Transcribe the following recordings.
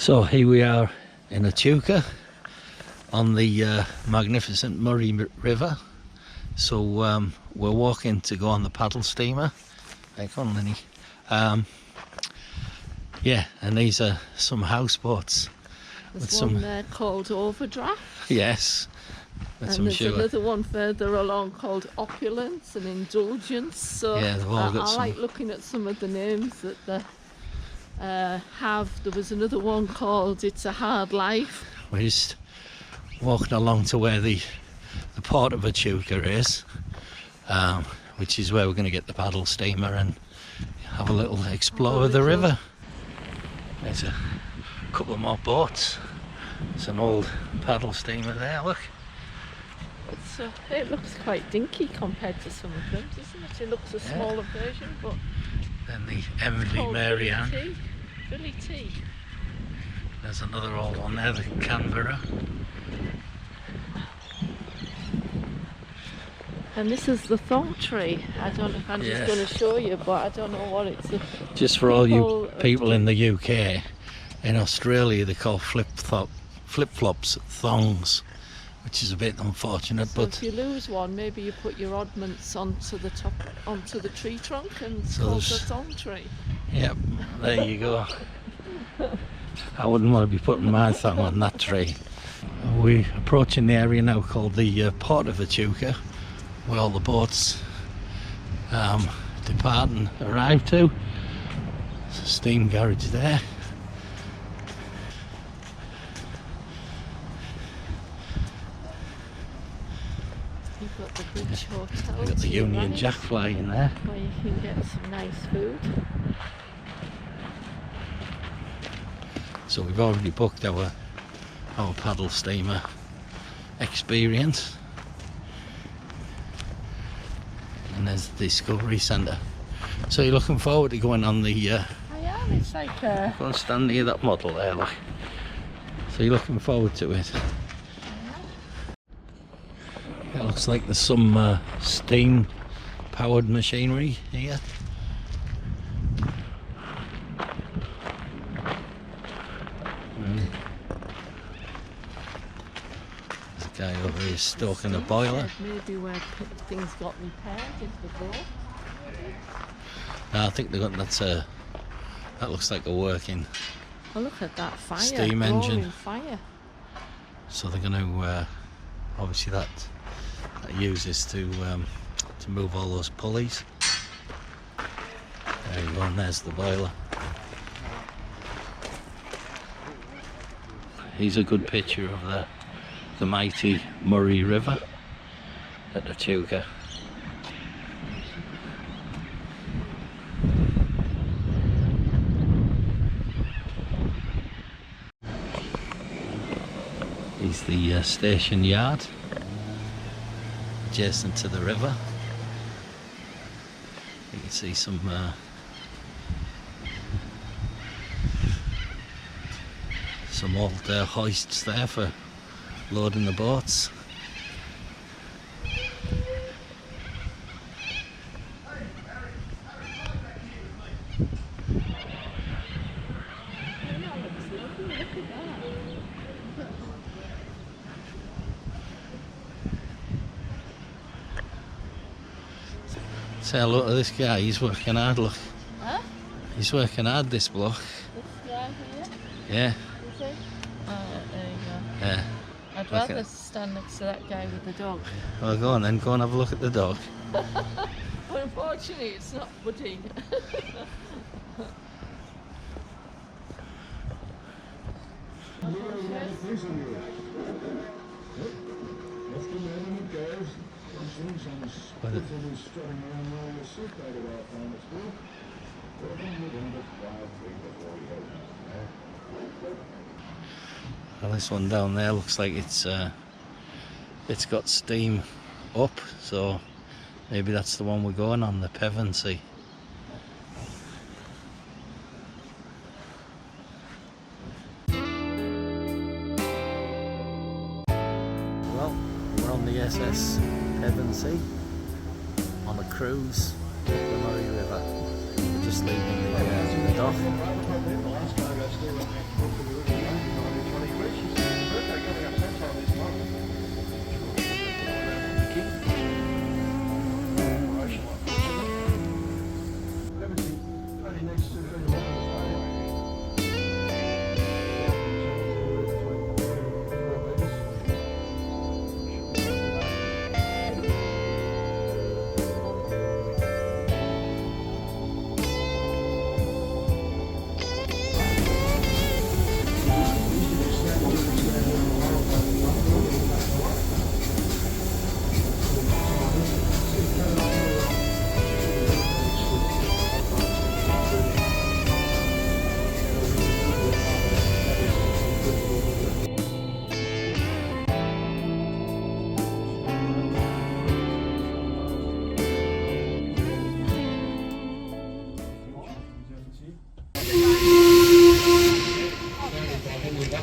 So here we are in Echuca on the magnificent Murray River. So we're walking to go on the paddle steamer. Come on, Lenny. Yeah, and these are some houseboats. There's one there called Overdraft. Yes. And there's another one further along called Opulence and Indulgence. So yeah, they've all got I like looking at some of the names that they have. There was another one called It's a Hard Life. We're just walking along to where the port of Echuca is, which is where we're going to get the paddle steamer and have a little explore of the river. There's a couple more boats. It's an old paddle steamer there, look. It looks quite dinky compared to some of them, doesn't it? It looks a smaller version, but... Then the Emily Mary Ann. Billy T. There's another old one there, the Canberra. And this is the thong tree. I don't know if I'm just going to show you, but I don't know what it's... Just for all you people in the UK, in Australia they call flip-flops thongs, which is a bit unfortunate. So but if you lose one, maybe you put your oddments onto the tree trunk and it's called the thong tree. Yep, there you go. I wouldn't want to be putting my thumb on that tree. We're approaching the area now called the port of Echuca, where all the boats depart and arrive to. There's a steam garage there. You've got the Bridge Hotel. We've got the Union Jack flying there. Where you can get some nice food. So we've already booked our paddle steamer experience. And there's the Discovery Centre. So you're looking forward to going on the... I am, it's like a... Go and stand near that model there, look. So you're looking forward to it. It looks like there's some steam powered machinery here. There's a guy over here stoking a boiler. Maybe where things got repaired is the boat. No, I think they got that looks like a working Oh, look at that fire. Steam engine. Fire. So they're going to obviously that uses to move all those pulleys. There you go, and there's the boiler. Here's a good picture of the mighty Murray River at Echuca. Here's the station yard adjacent to the river. You can see some old hoists there for loading the boats. Say hello to this guy, he's working hard, look. Huh? He's working hard, this bloke. This guy here? Yeah. Is he? Oh, there you go. Yeah. I'd rather stand next to that guy with the dog. Well, go on then, go and have a look at the dog. But unfortunately, it's not pudding. Well, this one down there looks like it's got steam up, so maybe that's the one we're going on, the Pevensey. Well, we're on the SS Pevensey on a cruise up the Murray River. We're just leaving the dock.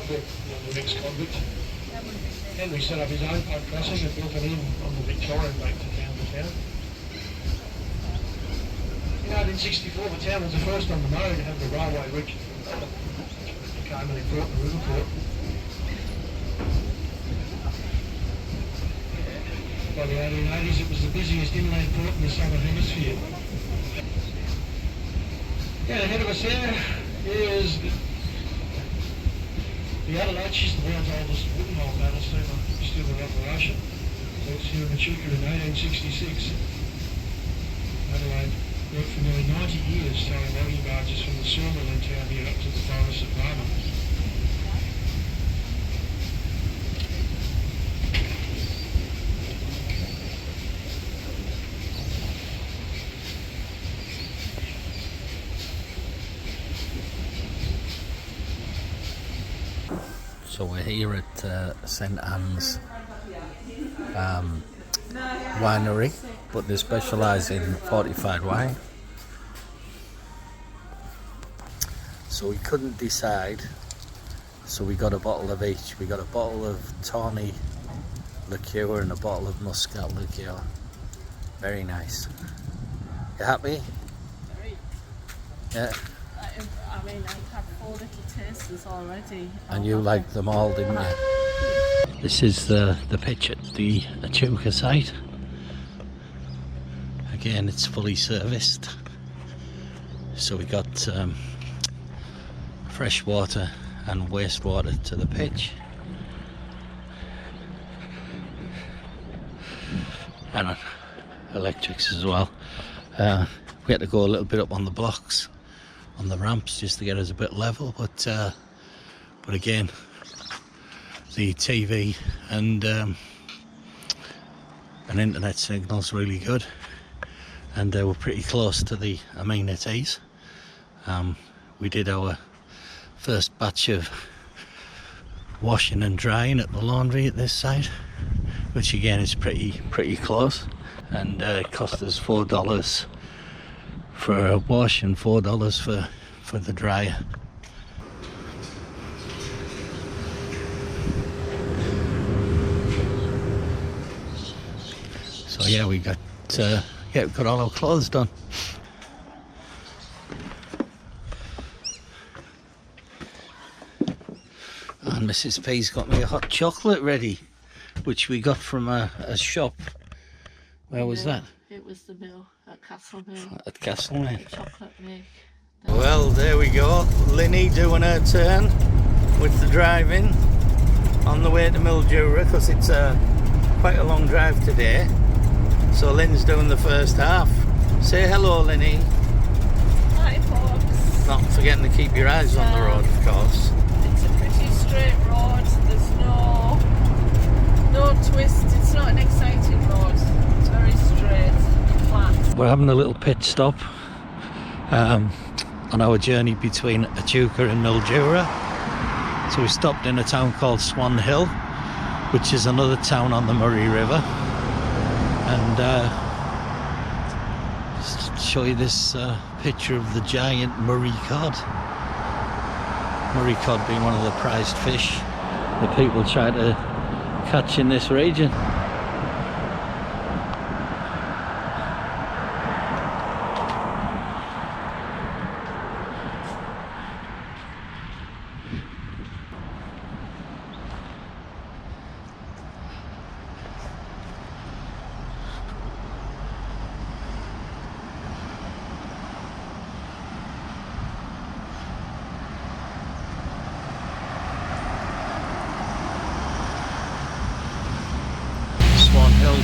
Southwark, the ex-convict. Henry set up his own punt crossing and built an inn on the Victorian bank to town to town. In 1864, the town was the first on the Murray to have the railway reach from Melbourne, which became an important river port. By the 1880s, it was the busiest inland port in the southern hemisphere. Yeah, ahead of us there is the Adelaide. She's the world's oldest wooden hull battle steamer still in operation. So it's here in Echuca in 1866. Adelaide worked for nearly 90 years towing logging barges from the sawmill in town here up to the Barossa Valley. So we're here at St Anne's winery, but they specialise in fortified wine. So we couldn't decide, so we got a bottle of each. We got a bottle of tawny liqueur and a bottle of muscat liqueur. Very nice. You happy? Very. Yeah. I mean, I've had 4 little tasters already. And you liked them all, didn't you? This is the pitch at the Echuca site. Again, it's fully serviced. So we got fresh water and wastewater to the pitch. And electrics as well. We had to go a little bit up on the blocks, on the ramps, just to get us a bit level, but again, the TV and internet signal's really good, and we're pretty close to the amenities. We did our first batch of washing and drying at the laundry at this site, which again is pretty close, and it cost us $4 for a wash and $4 for the dryer. So yeah, we got all our clothes done. And Mrs. P's got me a hot chocolate ready, which we got from a shop. Where was that? It was the mill at Castle Mill. At Castle Mill. Chocolate milk. Well, there we go. Linny doing her turn with the driving on the way to Mildura, because it's quite a long drive today. So Lynn's doing the first half. Say hello, Linny. Hi, folks. Not forgetting to keep your eyes on the road, of course. It's a pretty straight road. There's no twist. It's not an exciting road. It's very straight and flat. We're having a little pit stop on our journey between Echuca and Mildura. So we stopped in a town called Swan Hill, which is another town on the Murray River, and show you this picture of the giant Murray cod. Murray cod being one of the prized fish that people try to catch in this region.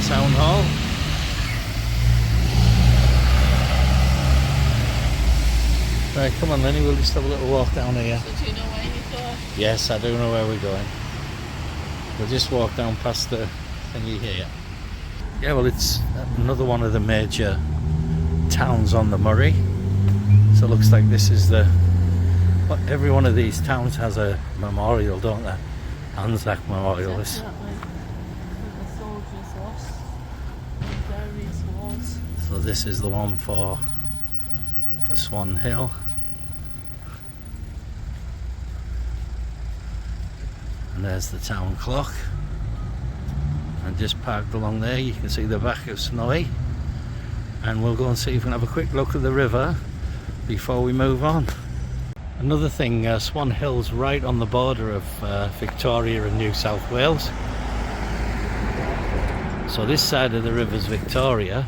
Town Hall. Right, come on Lenny, we'll just have a little walk down here. So do you know where you're going? Yes, I do know where we're going. We'll just walk down past the thingy here. Yeah, well, it's another one of the major towns on the Murray. So it looks like this is every one of these towns has a memorial, don't they? Anzac Memorial. Definitely. The soldiers lost in various wars. So this is the one for Swan Hill. And there's the town clock. And just parked along there, you can see the back of Snowy. And we'll go and see if we can have a quick look at the river before we move on. Another thing, Swan Hill's right on the border of Victoria and New South Wales. So this side of the river's Victoria,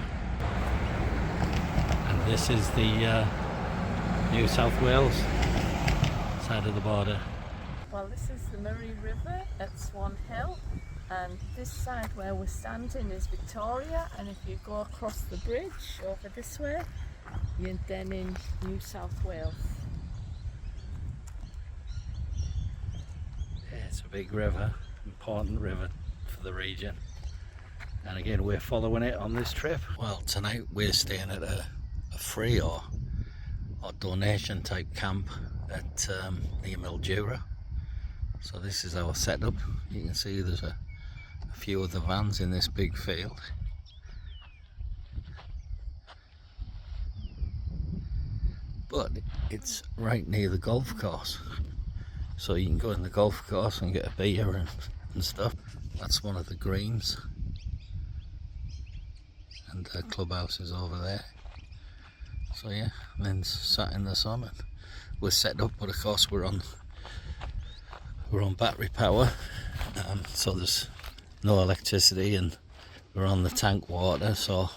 and this is the New South Wales side of the border. Well, this is the Murray River at Swan Hill, and this side where we're standing is Victoria, and if you go across the bridge over this way, you're then in New South Wales. Yeah, it's a big river, important river for the region. And again, we're following it on this trip. Well, tonight we're staying at a free or donation type camp at near Mildura. So this is our setup. You can see there's a few of the vans in this big field. But it's right near the golf course. So you can go in the golf course and get a beer and stuff. That's one of the greens. And the clubhouse is over there. So yeah, and then sat in the sun and we're set up, but of course we're on battery power, so there's no electricity and we're on the tank water, so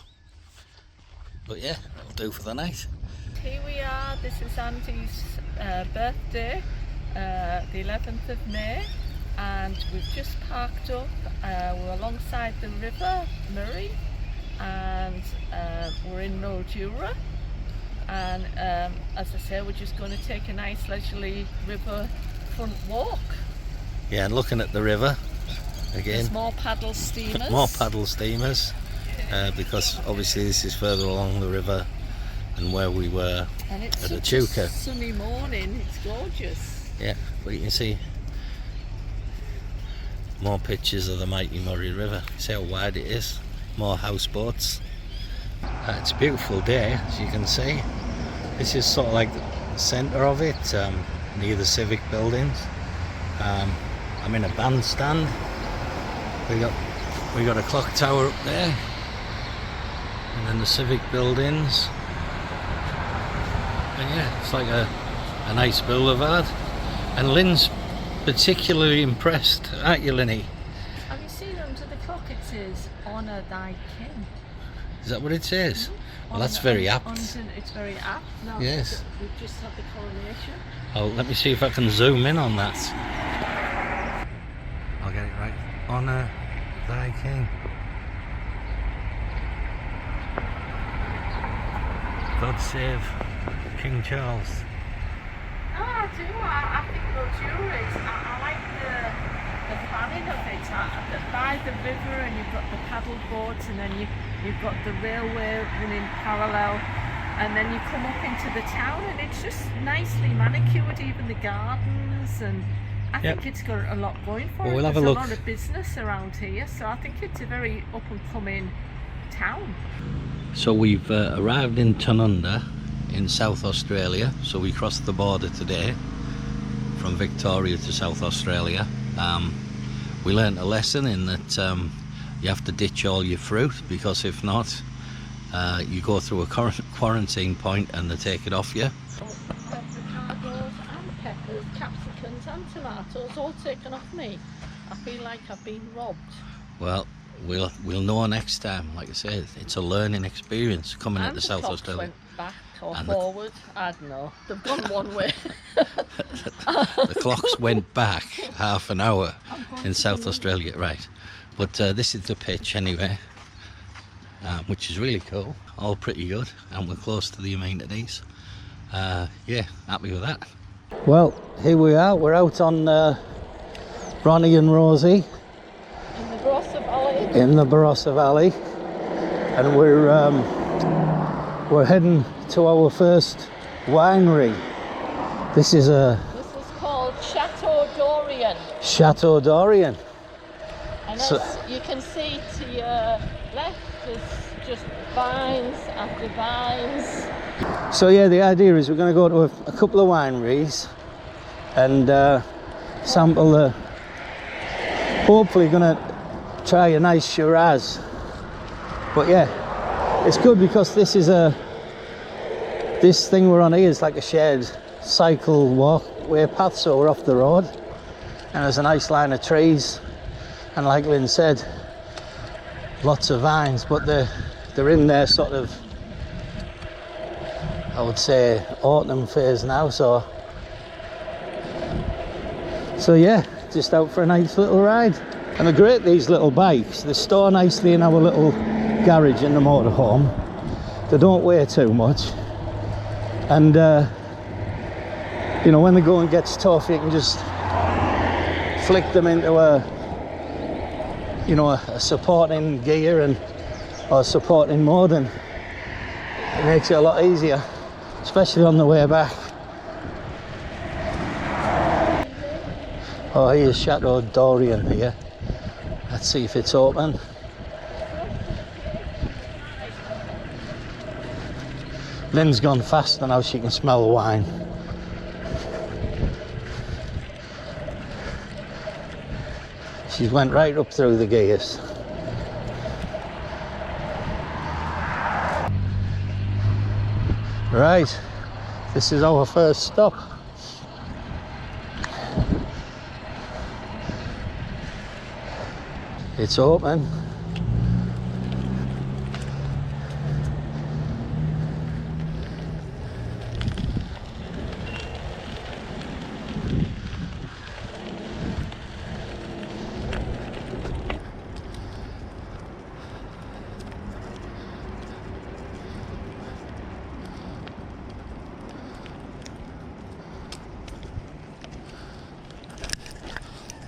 but yeah, that'll do for the night. Here we are, this is Andy's birthday, the 11th of May, and we've just parked up, we're alongside the river Murray, and we're in Mildura, and as I say, we're just going to take a nice leisurely river front walk. Yeah, and looking at the river again. There's more paddle steamers. More paddle steamers, because obviously this is further along the river than where we were and it's at Echuca. Echuca. Sunny morning, it's gorgeous. Yeah, but you can see more pictures of the mighty Murray River. See how wide it is. More houseboats. It's a beautiful day, as you can see. This is sort of like the centre of it, near the civic buildings. I'm in a bandstand. We got a clock tower up there, and then the civic buildings. And yeah, it's like a nice boulevard. And Lynn's particularly impressed, aren't you, Linny? Have you seen under the clock it says "Honour Thy King"? Is that what it says? Mm-hmm. Well, that's very apt. It's very apt. Now, Yes. We've just had the coronation. Oh, let me see if I can zoom in on that. I'll get it right. Honour Thy King. God save King Charles. I do. I think Mildura is. I like the planning of it. By the river, and you've got the paddle boats, and then you've got the railway running parallel, and then you come up into the town, and it's just nicely manicured, even the gardens, and I think it's got a lot going for it. We'll have There's a look. lot of business around here, so I think it's a very up and coming town. So we've arrived in Tanunda in South Australia. So we crossed the border today from Victoria to South Australia. We learnt a lesson in that you have to ditch all your fruit, because if not, you go through a quarantine point and they take it off you. Avocados and peppers, capsicums and tomatoes all taken off me. I feel like I've been robbed. Well, we'll know next time. Like I said, it's a learning experience coming And into South clocks Australia. went back or And forward. I don't know. They've gone one way. The clocks went back half an hour in South Australia, right? But this is the pitch anyway, which is really cool. All pretty good, and we're close to the amenities. Yeah, happy with that. Well, here we are. We're out on Ronnie and Rosie In the Barossa Valley. in the Barossa Valley, and we're heading to our first winery. This is This is called Chateau Dorian. Chateau Dorian. And So- as you can see to your left, there's just vines after vines. So yeah, the idea is we're going to go to a couple of wineries and sample hopefully gonna try a nice Shiraz. But yeah, it's good because this thing we're on here is like a shared cycle walkway path, so we're off the road and there's a nice line of trees, and like Lynn said, lots of vines, but they're in their sort of, I would say, autumn phase now, so yeah, just out for a nice little ride. And they're great, these little bikes. They store nicely in our little garage in the motorhome. They don't weigh too much, and you know, when the going gets tough, you can just flick them into a supporting gear or supporting mode, and it makes it a lot easier, especially on the way back. Oh, here's Chateau Dorian here. Let's see if it's open. Lynn's gone faster now, she can smell the wine. She went right up through the gears. Right, this is our first stop. It's open.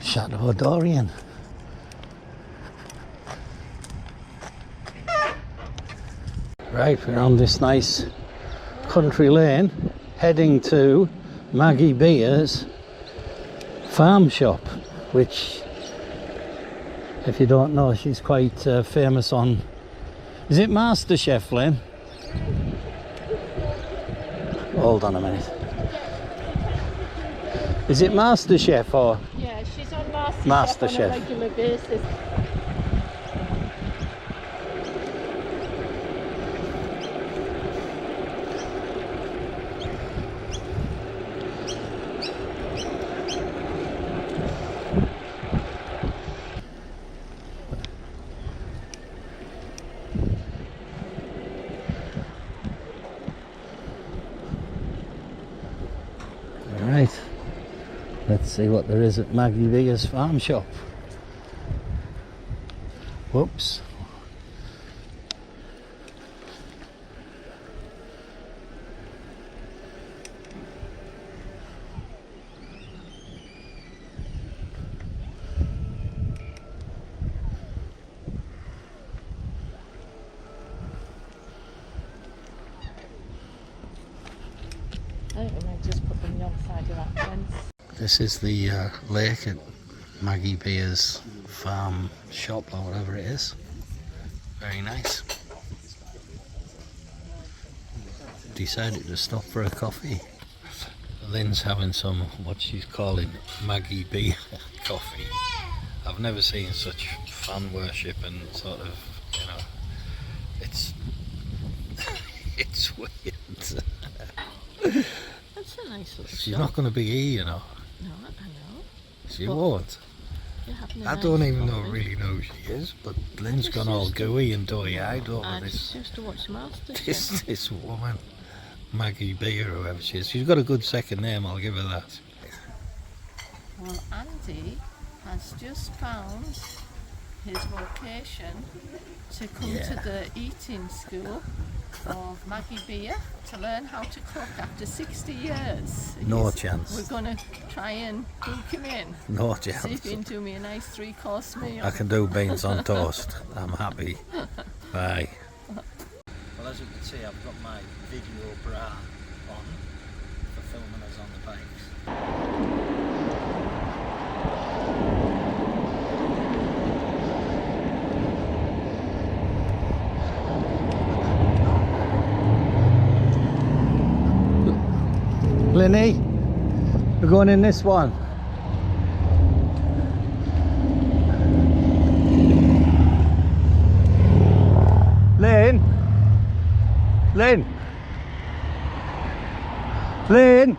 Chateau Dorian. Right, we're on this nice country lane heading to Maggie Beer's farm shop, which, if you don't know, she's quite famous on, is it MasterChef, Lynn? Hold on a minute. Is it MasterChef or? Yeah, she's on MasterChef on a regular basis. Right, let's see what there is at Maggie Beer's farm shop. Whoops. I think we might just put them on the other side of that fence. This is the lake at Maggie Beer's farm shop or whatever it is. Very nice. Decided to stop for a coffee. Lynn's having some, what she's calling Maggie Beer coffee. I've never seen such fan worship and sort of, you know, it's it's weird. That's a nice little She's shop. not going to be here, you know. No, I know. She But won't. you're having a I nice don't even coffee. really know who she is, but Lynn's gone all gooey and doughy-eyed over I this. just used to watch MasterChef. This woman, Maggie Beer, or whoever she is. She's got a good second name, I'll give her that. Well, Andy has just found his vocation to come to the eating school of Maggie Beer to learn how to cook after 60 years. No chance. We're going to try and book him in. No See if chance. he can do me a nice 3-course meal. I can do beans on toast. I'm happy. Bye. Well, as you can see, I've got my video bra on for filming us on the bikes. Linny, we're going in this one. Lynn? Lynn? Lynn?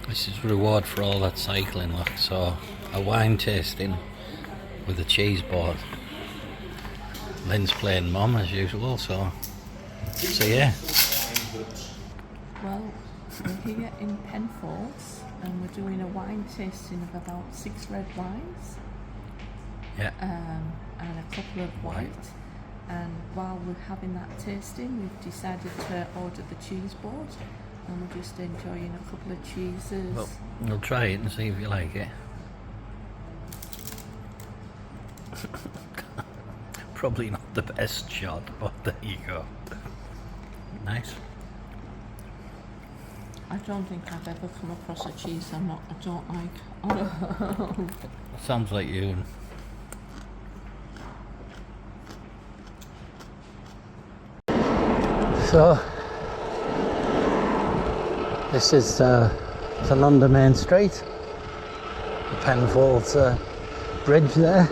This is reward for all that cycling, look. So a wine tasting with a cheese board. Lynn's playing mum as usual, so yeah. Well, we're here in Penfolds and we're doing a wine tasting of about 6 red wines. Yeah. And a couple of white. And while we're having that tasting, we've decided to order the cheese board. And we're just enjoying a couple of cheeses. Well, we'll try it and see if you like it. Probably not the best shot, but there you go. Nice. I don't think I've ever come across a cheese I don't like. Sounds like you. So this is the London Main Street, the Penfolds bridge there.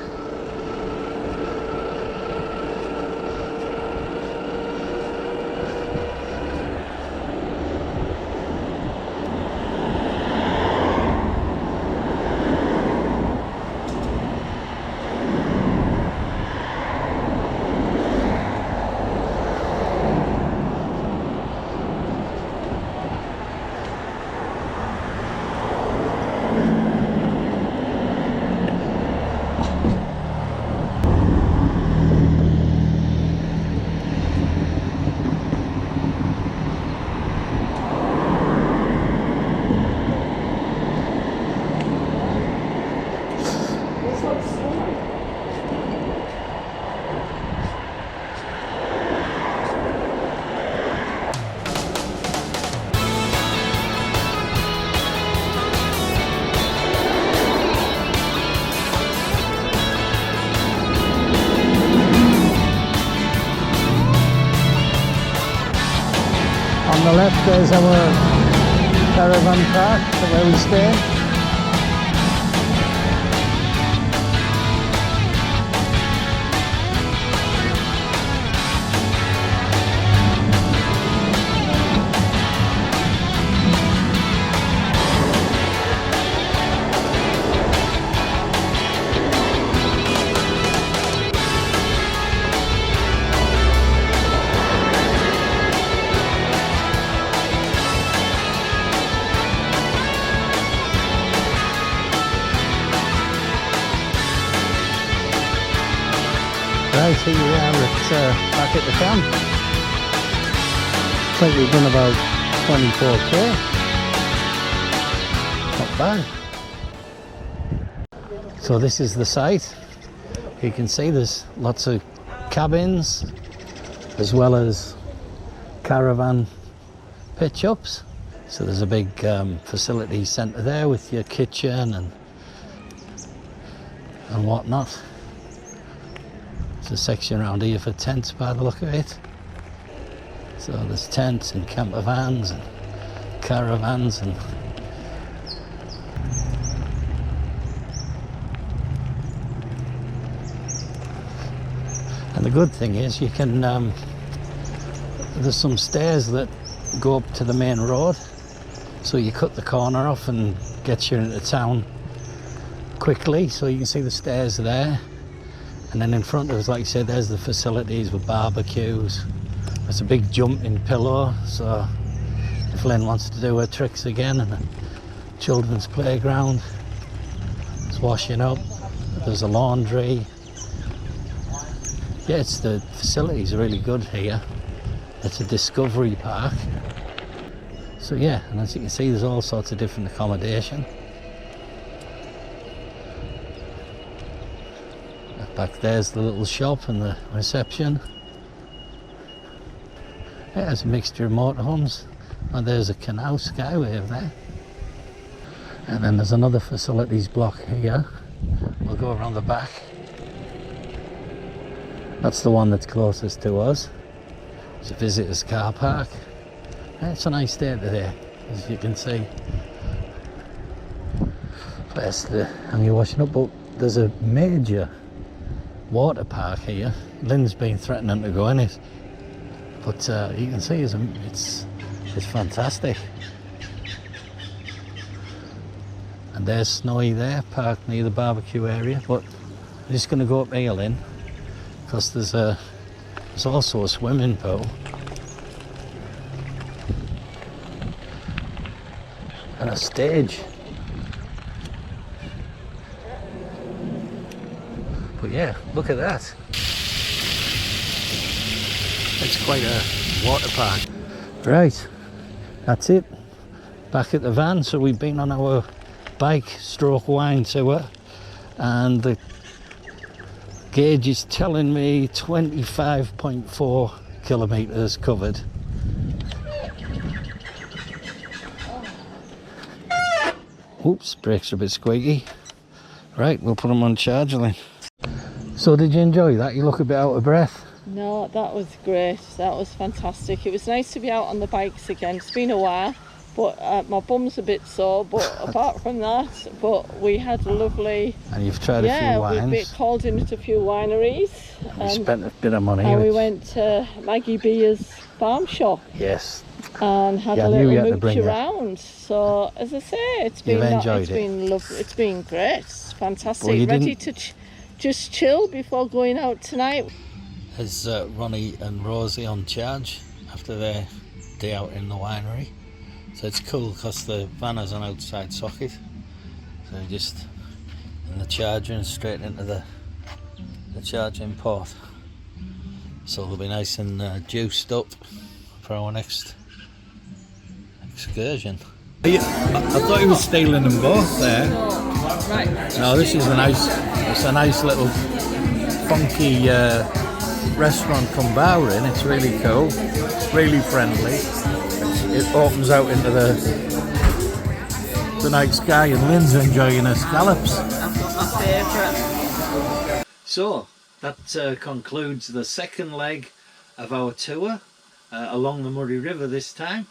On the left there's our caravan park where we stay. Right, here we are back at the camp. Looks like we've done about 24k. Not bad. So this is the site. You can see there's lots of cabins as well as caravan pitch-ups. So there's a big facility centre there with your kitchen and whatnot. There's a section around here for tents by the look of it. So there's tents and camper vans and caravans and the good thing is you can there's some stairs that go up to the main road, so you cut the corner off and gets you into town quickly. So you can see the stairs there. And then in front of us, like I said, there's the facilities with barbecues. There's a big jumping pillow, so if Lynn wants to do her tricks again, and a children's playground. It's washing up. There's a laundry. Yeah, the facilities are really good here. It's a discovery park. So yeah, and as you can see, there's all sorts of different accommodation. Back there's the little shop and the reception. Yeah, there's a mixture of motorhomes. And there's a canal skyway there. And then there's another facilities block here. We'll go around the back. That's the one that's closest to us. It's a visitors car park. It's a nice day today, as you can see. Place to hang your washing up, but there's a major water park here. Lynn's been threatening to go in it, but you can see it's fantastic. And there's Snowy there, parked near the barbecue area. But I'm just going to go up here, Lynn, because there's also a swimming pool. And a stage. But yeah, look at that. It's quite a water park. Right, that's it. Back at the van. So we've been on our bike stroke wine tour, and the gauge is telling me 25.4 kilometres covered. Oops, brakes are a bit squeaky. Right, we'll put them on charge, Lynn. So did you enjoy that? You look a bit out of breath. No, that was great. That was fantastic. It was nice to be out on the bikes again. It's been a while, but my bum's a bit sore. But apart from that, we had lovely. And you've tried a few wines. We called in at a few wineries. We spent a bit of money. And we went to Maggie Beer's farm shop. Yes. And had a little mooch around. So as I say, it's been lovely. It's been great. It's fantastic. Well, ready to just chill before going out tonight. There's Ronnie and Rosie on charge after their day out in the winery. So it's cool because the van has an outside socket. So just in the charger and straight into the charging port. So they'll be nice and juiced up for our next excursion. I thought he was stealing them both there. Right. No, this is a nice little funky restaurant come bar in. It's really cool, really friendly. It opens out into the night sky, and Lynn's enjoying her scallops. That's my favourite. So that concludes the second leg of our tour along the Murray River this time.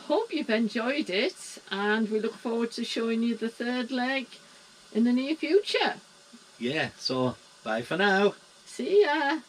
Hope you've enjoyed it, and we look forward to showing you the third leg in the near future. Yeah, so bye for now. See ya.